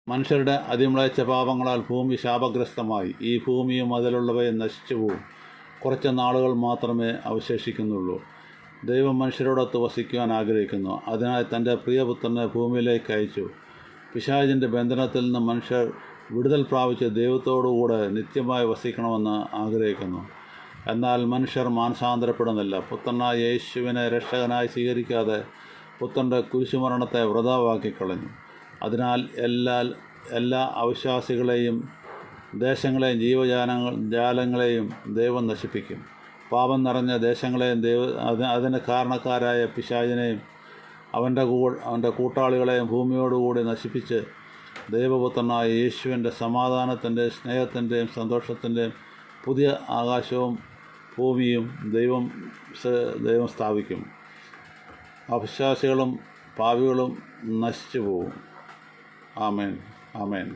മനുഷ്യരുടെ അതിമ്ലേച്ഛ പാപങ്ങളാൽ ഭൂമി ശാപഗ്രസ്തമായി. ഈ ഭൂമിയും അതിലുള്ളവയും നശിച്ചു പോവും. കുറച്ച് നാളുകൾ മാത്രമേ അവശേഷിക്കുന്നുള്ളൂ. ദൈവം മനുഷ്യരോടൊത്ത് വസിക്കുവാൻ ആഗ്രഹിക്കുന്നു. അതിനായി തൻ്റെ പ്രിയപുത്രനെ ഭൂമിയിലേക്ക് അയച്ചു. പിശാചിൻ്റെ ബന്ധനത്തിൽ നിന്ന് മനുഷ്യർ വിടുതൽ പ്രാപിച്ച് ദൈവത്തോടുകൂടെ നിത്യമായി വസിക്കണമെന്ന് ആഗ്രഹിക്കുന്നു. എന്നാൽ മനുഷ്യർ മാനസാന്തരപ്പെടുന്നില്ല. പുത്രനായ യേശുവിനെ രക്ഷകനായി സ്വീകരിക്കാതെ പുത്രൻ്റെ കുരിശുമരണത്തെ വൃഥാവാക്കിക്കളഞ്ഞു. അതിനാൽ എല്ലാ അവിശ്വാസികളെയും ദേശങ്ങളെയും ജീവജാലങ്ങളെയും ദൈവം നശിപ്പിക്കും. പാപം നിറഞ്ഞ ദേശങ്ങളെയും അതിന് കാരണക്കാരായ പിശാചിനെയും അവൻ്റെ കൂട്ടാളികളെയും ഭൂമിയോടുകൂടി നശിപ്പിച്ച് ദൈവപുത്രനായ യേശുവിൻ്റെ സമാധാനത്തിൻ്റെയും സ്നേഹത്തിൻ്റെയും സന്തോഷത്തിൻ്റെയും പുതിയ ആകാശവും ഭൂമിയും ദൈവം സ്ഥാപിക്കും. അവിശ്വാസികളും പാപികളും നശിച്ചു പോകും. ആമേൻ, ആമേൻ.